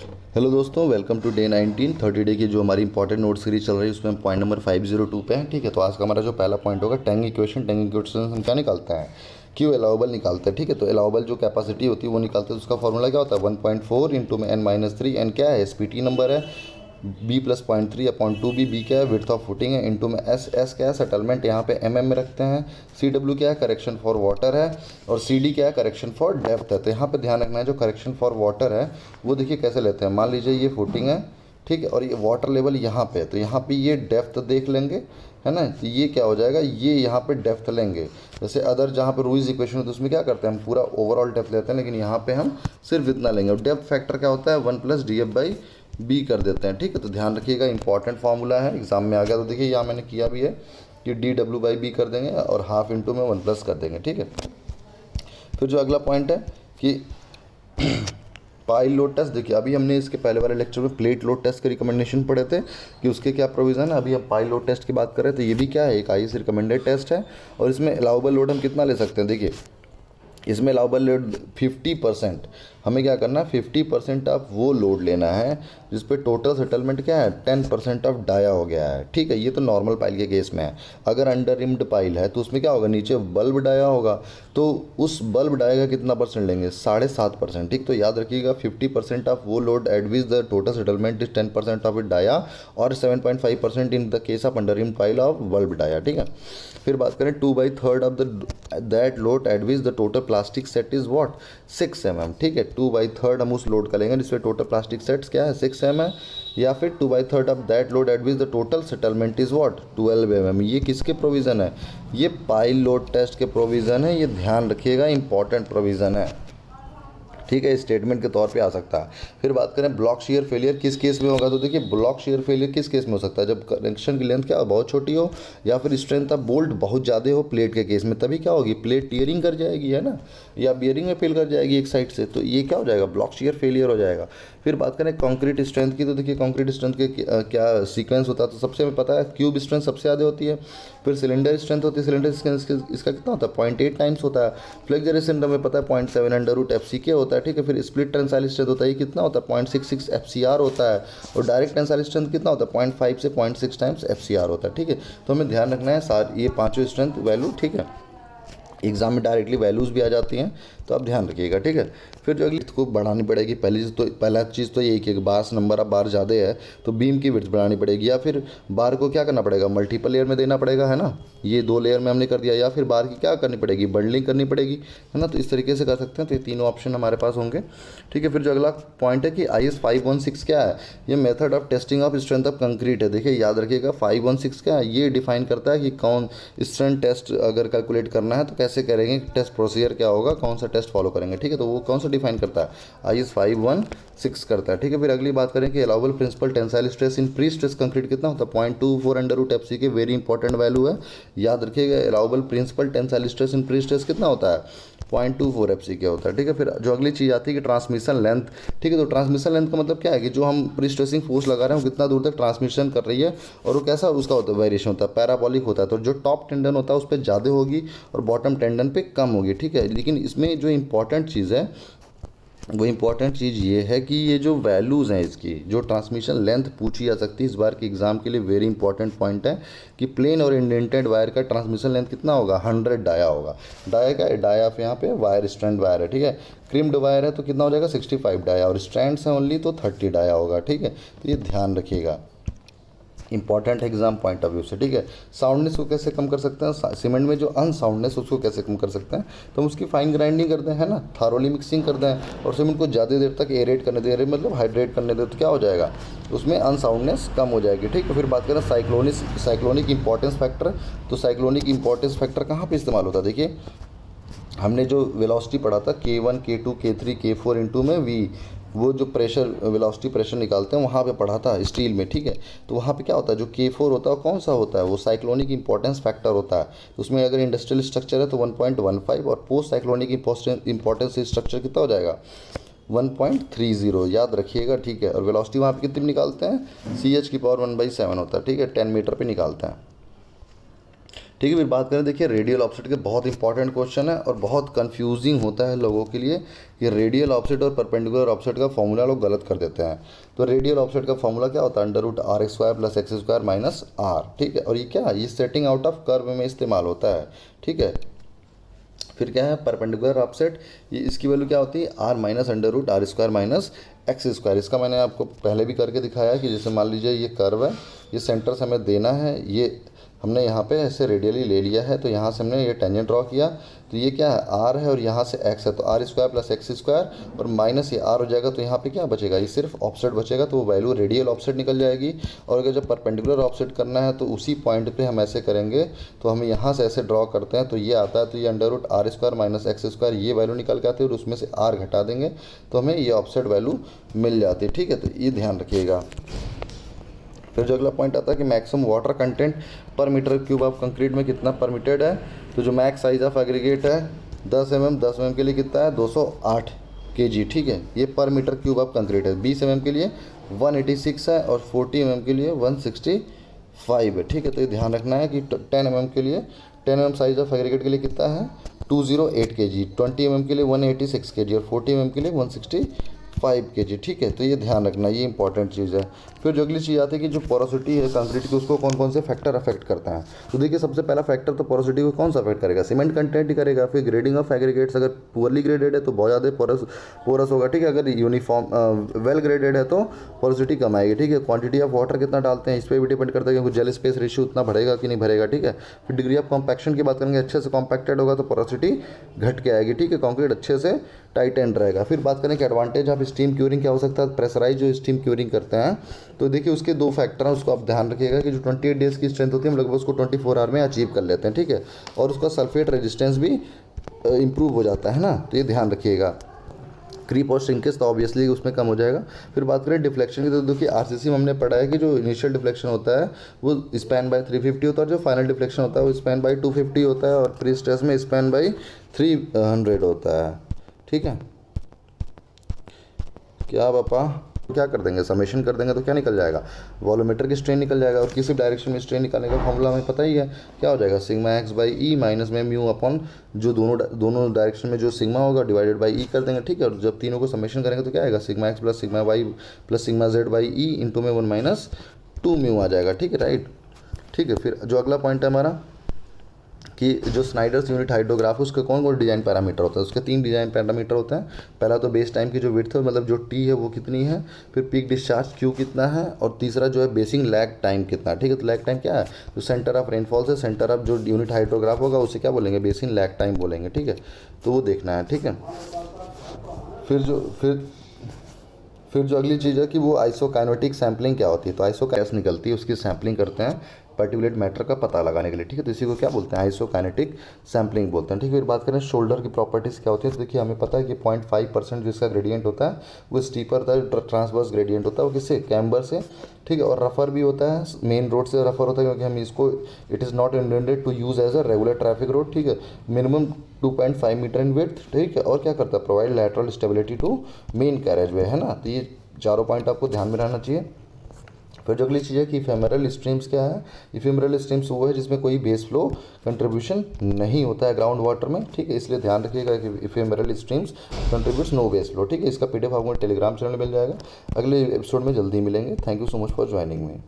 Hello दोस्तों, welcome to day 19 30 day की जो हमारी इंपॉर्टेंट नोट सीरीज चल रही है उसमें हम पॉइंट नंबर 502 पे हैं। ठीक है, तो आज का हमारा जो पहला पॉइंट होगा टैंग इक्वेशन हम क्या निकालते हैं, क्यू अलाउबल निकालते हैं। ठीक है, तो अलाउबल जो कैपेसिटी होती है वो निकालते हैं, तो उसका फॉर्मूला क्या होता है 1.4 इंटू में n-3। एन क्या है, एसपीटी नंबर है, बी प्लस 0.3 अपॉन 2 बी क्या है, विड्थ ऑफ फुटिंग है, इंटू में एस क्या है, सेटलमेंट यहाँ पे में रखते हैं। सी क्या है, करेक्शन फॉर वाटर है, और सी क्या है, करेक्शन फॉर डेप्थ है। तो यहाँ पे ध्यान रखना है, जो करेक्शन फॉर वाटर है वो देखिए कैसे लेते हैं। मान लीजिए ये फुटिंग है, ठीक है, और ये वाटर लेवल यहाँ पे है, तो यहाँ पे ये डेप्थ देख लेंगे, है ना। तो ये क्या हो जाएगा, ये यहाँ पे डेप्थ लेंगे। जैसे अदर जहाँ पे रूइज इक्वेशन होती है उसमें क्या करते हैं, हम पूरा ओवरऑल डेप्थ लेते हैं, लेकिन यहाँ पे हम सिर्फ इतना लेंगे। और डेप्थ फैक्टर क्या होता है, 1 + df/b कर देते हैं। ठीक है, तो ध्यान रखिएगा, इंपॉर्टेंट फार्मूला है, एग्जाम में आ गया। तो देखिए यहाँ मैंने किया भी है कि dw/b कर देंगे और हाफ इंटू में 1+ कर देंगे। ठीक है, फिर जो अगला पॉइंट है कि पाइल लोड टेस्ट। देखिए अभी हमने इसके पहले वाले लेक्चर में प्लेट लोड टेस्ट के रिकमेंडेशन पढ़े थे कि उसके क्या प्रोविज़न है। अभी हम पाइल लोड टेस्ट की बात कर रहे हैं, तो ये भी क्या है, एक आईएस रिकमेंडेड टेस्ट है। और इसमें अलाउबल लोड हम कितना ले सकते हैं, देखिए इसमें अलाउबल लोड 50%। हमें क्या करना है, 50% ऑफ वो लोड लेना है जिस पे टोटल सेटलमेंट क्या है, 10% ऑफ डाया हो गया है। ठीक है, ये तो नॉर्मल पाइल के केस में है। अगर अंडर रिम्ड पाइल है तो उसमें क्या होगा, नीचे बल्ब डाया होगा, तो उस बल्ब डाया का कितना परसेंट लेंगे, 7.5%। ठीक, तो याद रखिएगा 50% ऑफ वो load at which the total settlement is 10% of it dia, और 7.5% in the case of under reamed pile of bulb dia. ठीक है, फिर बात करें 2/3 of that load at which the total plastic set is what, 6 mm। ठीक है, 2/3 हम उस लोड का लेंगे जिसमें टोटल प्लास्टिक सेट्स क्या है, 6 mm, या फिर 2/3 of that load at which the total settlement is what, 12 mm। ये किसके प्रोविज़न है, ये पाइल लोड टेस्ट के प्रोविज़न है, ये ध्यान रखिएगा, इंपॉर्टेंट प्रोविज़न है। ठीक है, स्टेटमेंट के तौर पे आ सकता है। फिर बात करें ब्लॉक शेयर फेलियर किस केस में होगा, तो देखिए ब्लॉक शेयर फेलियर किस केस में हो सकता है, जब कनेक्शन की लेंथ क्या बहुत छोटी हो, या फिर स्ट्रेंथ ऑफ बोल्ट बहुत ज़्यादा हो प्लेट के केस में, तभी क्या होगी, प्लेट टीयरिंग कर जाएगी, है ना, या बियरिंग में फेल कर जाएगी एक साइड से, तो ये क्या हो जाएगा, ब्लॉक शेयर फेलियर हो जाएगा। फिर बात करें कंक्रीट स्ट्रेंथ की, तो देखिए कंक्रीट स्ट्रेंथ के क्या सीक्वेंस होता है, तो सबसे हमें पता है क्यूब स्ट्रेंथ सबसे ज़्यादा होती है, फिर सिलेंडर स्ट्रेंथ होती है, सिलेंडर स्ट्रेंथ इसका कितना होता है, 0.8 टाइम्स होता है। फ्लेक्सर स्ट्रेंथ हमें पता है 0.7 होता है। ठीक है, फिर स्प्लिट टेंसाइल स्ट्रेंथ होता है, कितना होता है, 0.66 FCR होता है। और डायरेक्ट टेंसाइल स्ट्रेंथ कितना होता है, 0.5 से 0.6 टाइम्स FCR होता है। ठीक है, तो हमें ध्यान रखना है ये पाँचों स्ट्रेंथ वैल्यू। ठीक है, एग्जाम में डायरेक्टली वैल्यूज़ भी आ जाती हैं, तो आप ध्यान रखिएगा। ठीक है, फिर जो अगली को बढ़ानी पड़ेगी, पहला चीज़ तो यही कि बार नंबर ऑफ बार ज़्यादा है तो बीम की विड्थ बढ़ानी पड़ेगी, या फिर बार को क्या करना पड़ेगा, मल्टीपल लेयर में देना पड़ेगा, है ना, ये 2 लेयर में हमने कर दिया, या फिर बार की क्या करनी पड़ेगी, बंडलिंग करनी पड़ेगी, है ना। तो इस तरीके से कर सकते हैं, तो ये तीनों ऑप्शन हमारे पास होंगे। ठीक है, फिर जो अगला पॉइंट है कि IS 516 क्या है, ये method of testing of strength of concrete है। देखिए याद रखिएगा 516 क्या है, ये डिफाइन करता है कि कौन स्ट्रेंथ टेस्ट अगर कैलकुलेट करना है तो कैसे करेंगे, टेस्ट प्रोसीजर क्या होगा, कौन सा टेस्ट फॉलो करेंगे। ठीक है, तो वो कौन सा डिफाइन करता है, IS 516 करता है। ठीक है, फिर अगली बात करें कि allowable principal tensile stress in pre stress concrete कितना होता है, 0.24 √FC के वेरी इंपॉर्टेंट वैल्यू है, याद रखिएगा। Allowable principal tensile stress in pre stress कितना होता है, 0.24 FC के होता है। ठीक है, फिर जो अगली चीज़ आती है कि ट्रांसमिशन लेंथ। ठीक है, तो ट्रांसमिशन लेंथ का मतलब क्या है कि जो हम प्री स्ट्रेसिंग फोर्स लगा रहे हैं वो कितना दूर तक ट्रांसमिशन कर रही है, और वो कैसा उसका होता है, वेरिएशन होता है, पैराबोलिक होता है। तो जो टॉप टेंडन होता है उस पर ज़्यादा होगी और बॉटम टेंडन पे कम होगी। ठीक है, लेकिन इसमें जो इंपॉर्टेंट चीज़ है वो इम्पॉर्टेंट चीज़ ये है कि ये जो वैल्यूज़ हैं इसकी, जो ट्रांसमिशन लेंथ पूछी जा सकती है इस बार के एग्ज़ाम के लिए, वेरी इंपॉर्टेंट पॉइंट है कि प्लेन और इंडेंटेड वायर का ट्रांसमिशन लेंथ कितना होगा, 100 डाया होगा। डाया का डाया यहाँ पे वायर स्ट्रैंड वायर है। ठीक है, क्रिम्ड वायर है तो कितना हो जाएगा, 65 डाया, और स्ट्रैंड्स हैं ओनली तो 30 डाया होगा। ठीक है, तो ये ध्यान रखिएगा, इंपॉर्टेंट है एग्जाम पॉइंट ऑफ व्यू से। ठीक है, साउंडनेस को कैसे कम कर सकते हैं, सीमेंट में जो अनसाउंडनेस उसको कैसे कम कर सकते हैं, तो हम उसकी फाइन ग्राइंडिंग करते हैं, है ना, थारोली मिक्सिंग करते हैं, और सीमेंट को ज़्यादा देर तक एरेट करने दे रहे, मतलब हाइड्रेट करने दे, तो क्या हो जाएगा, उसमें अनसाउंडनेस कम हो जाएगी। ठीक है, फिर बात करें साइक्लोनिक इंपॉर्टेंस फैक्टर। तो साइक्लोनिक इंपॉर्टेंस फैक्टर कहाँ पर इस्तेमाल होता है, देखिए हमने जो वेलोसिटी पढ़ा था K1 K2 K3 K4 into में V, वो जो प्रेशर वेलोसिटी प्रेशर निकालते हैं वहाँ पे पढ़ा था स्टील में। ठीक है, तो वहाँ पे क्या होता है, जो K4 होता है कौन सा होता है, वो साइक्लोनिक इंपॉर्टेंस फैक्टर होता है। तो उसमें अगर इंडस्ट्रियल स्ट्रक्चर है तो 1.15, और पोस्ट साइक्लोनिक इंपॉर्टेंस स्ट्रक्चर कितना हो जाएगा, 1.30, याद रखिएगा। ठीक है, और वेलोसिटी वहाँ पे कितनी निकालते हैं, CH की पावर 1/7 होता है। ठीक है, 10 मीटर पे निकालते हैं। ठीक है। फिर बात करें, देखिए रेडियल ऑफसेट के बहुत इंपॉर्टेंट क्वेश्चन है और बहुत कंफ्यूजिंग होता है लोगों के लिए कि रेडियल ऑफसेट और परपेंडिकुलर ऑफसेट का फॉर्मूला लोग गलत कर देते हैं। तो रेडियल ऑफसेट का फॉर्मूला क्या होता है, √r² + x² - r। ठीक है, और ये क्या, ये सेटिंग आउट ऑफ कर्व में इस्तेमाल होता है। ठीक है, फिर क्या है परपेंडिकुलर ऑफसेट, ये इसकी वैल्यू क्या होती है, r - √r² - x²। इसका मैंने आपको पहले भी करके दिखाया कि जैसे मान लीजिए ये कर्व है, ये सेंटर से हमें देना है, ये हमने यहाँ पे ऐसे रेडियली ले लिया है, तो यहाँ से हमने ये टेंजेंट ड्रॉ किया, तो ये क्या है r है और यहाँ से x है, तो r² + x² और माइनस ये r हो जाएगा, तो यहाँ पे क्या बचेगा, ये सिर्फ ऑफसेट बचेगा, तो वो वैल्यू रेडियल ऑफसेट निकल जाएगी। और अगर जब परपेंडिकुलर ऑफसेट करना है तो उसी पॉइंट पे हम ऐसे करेंगे, तो हम यहाँ से ऐसे ड्रॉ करते हैं, तो ये आता है, तो ये √r² - x² ये वैल्यू निकल के आती है और उसमें से r घटा देंगे तो हमें ये ऑफसेट वैल्यू मिल जाती है। ठीक है, तो ये ध्यान रखिएगा। फिर जो अगला पॉइंट आता है कि मैक्सिमम वाटर कंटेंट पर मीटर क्यूब ऑफ कंक्रीट में कितना परमिटेड है। तो जो मैक्स साइज ऑफ एग्रीगेट है 10 mm के लिए कितना है, 208 kg। ठीक है, ये पर मीटर क्यूब ऑफ कंक्रीट है। 20 mm के लिए 186 है और 40 mm के लिए 165 है। ठीक है, तो ये ध्यान रखना है कि 10 mm के लिए 10 mm साइज ऑफ एग्रीगेट के लिए कितना है 208 kg, 20 mm के लिए 186 kg और 40 mm के लिए 165 kg। ठीक है, तो ये ध्यान रखना, ये इंपॉर्टेंट चीज़ है। फिर जो अगली चीज़ आती है कि जो पोरोसिटी है कंक्रीट की, उसको कौन कौन से फैक्टर अफेक्ट करते हैं। तो देखिए सबसे पहला फैक्टर तो पोरोसिटी को कौन सा अफेक्ट करेगा, सीमेंट कंटेंट ही करेगा। फिर ग्रेडिंग ऑफ एग्रीगेट्स, अगर पुअरली ग्रेडेड है तो बहुत ज़्यादा पोरस होगा। ठीक है, अगर यूनिफॉर्म वेल ग्रेडेड है तो पोरोसिटी कम आएगी। ठीक है, क्वांटिटी ऑफ वाटर कितना डालते हैं इस पर भी डिपेंड करता है, क्योंकि जेल स्पेस रेशियो उतना बढ़ेगा कि नहीं बढ़ेगा। ठीक है, फिर डिग्री ऑफ कॉम्पैक्शन की बात करेंगे, अच्छे से कॉम्पैक्टेड होगा तो पोरोसिटी घट के आएगी। ठीक है, कंक्रीट अच्छे से टाइट एंड रहेगा। फिर बात करें कि एडवांटेज ऑफ स्टीम क्यूरिंग क्या हो सकता है, प्रेशराइज जो स्टीम क्यूरिंग करते हैं, तो देखिए उसके दो फैक्टर हैं, उसको आप ध्यान रखिएगा कि जो 28 डेज़ की स्ट्रेंथ होती है हम लगभग उसको 24 आवर में अचीव कर लेते हैं। ठीक है, और उसका सल्फेट रेजिस्टेंस भी इम्प्रूव हो जाता है ना, तो ये ध्यान रखिएगा। क्रीप और श्रिंकेज तो ऑब्वियसली उसमें कम हो जाएगा। फिर बात करें डिफ्लेक्शन की, तो देखिए आरसीसी में हमने पढ़ा है कि जो इनिशियल डिफ्लेक्शन होता है वो स्पैन बाय 350 होता है, और जो फाइनल डिफ्लेक्शन होता है वो स्पैन बाय 250 होता है, और प्री स्ट्रेस में स्पैन बाय 300 होता है। ठीक है, क्या पापा क्या कर देंगे, समेशन कर देंगे तो क्या निकल जाएगा, वॉल्यूमेटर की स्ट्रेन निकल जाएगा। और किसी डायरेक्शन में स्ट्रेन निकालने का फॉर्मूला हमें पता ही है, क्या हो जाएगा sigma x by E minus में म्यू अपॉन जो दोनों डायरेक्शन में जो सिग्मा होगा डिवाइडेड बाई ई कर देंगे। ठीक है, और जब तीनों को समेशन करेंगे तो क्या आएगा, sigma x plus sigma y plus sigma z by E into में 1 - 2 म्यू आ जाएगा। ठीक है, राइट। ठीक है, फिर जो अगला पॉइंट है हमारा कि जो स्नाइडर्स यूनिट हाइड्रोग्राफ है उसके कौन कौन डिजाइन पैरामीटर होता है, उसके 3 डिजाइन पैरामीटर होते हैं। पहला तो बेस टाइम की जो विड्थ है, मतलब जो टी है वो कितनी है, फिर पीक डिस्चार्ज क्यू कितना है, और तीसरा जो है बेसिंग लैग टाइम कितना है। ठीक है, तो लैग टाइम क्या है, जो सेंटर ऑफ रेनफॉल से सेंटर ऑफ जो यूनिट हाइड्रोग्राफ होगा उसे क्या बोलेंगे, बेसिंग लैग टाइम बोलेंगे। ठीक है, तो वो देखना है। ठीक है, फिर जो अगली चीज़ है कि वो आइसोकाइनेटिक सैम्पलिंग क्या होती है। तो आइसोकाइनेटिक निकलती है, उसकी सैम्पलिंग करते हैं पार्टिकुलेट मैटर का पता लगाने के लिए। ठीक है, तो इसी को क्या बोलते हैं, आइसोकाइनेटिक सैम्पलिंग बोलते हैं। ठीक है, फिर बात करें शोल्डर की प्रॉपर्टीज़ क्या होती है। तो देखिए हमें पता है कि 0.5% जिसका ग्रेडियंट होता है वो स्टीपर ट्रांसवर्स ग्रेडियंट होता है, वो किससे, कैम्बर से। ठीक है, और रफर भी होता है, मेन रोड से रफर होता है, क्योंकि हम इसको it is not intended to use as a regular traffic road. ठीक है, मिनिमम 2.5 मीटर इन विड्थ। ठीक है, और क्या करता है, provide lateral stability to main carriageway, है ना। तो ये चारों पॉइंट आपको ध्यान में रहना चाहिए। फिर जो अगली चीज़ है कि इफेमरल स्ट्रीम्स क्या है। इफेमरल स्ट्रीम्स वो है जिसमें कोई बेस फ्लो कंट्रीब्यूशन नहीं होता है ग्राउंड वाटर में। ठीक है, इसलिए ध्यान रखिएगा कि ephemeral streams contributes no base flow. ठीक है, इसका PDF आपको टेलीग्राम चैनल मिल जाएगा। अगले एपिसोड में जल्दी मिलेंगे। Thank you so much for joining me.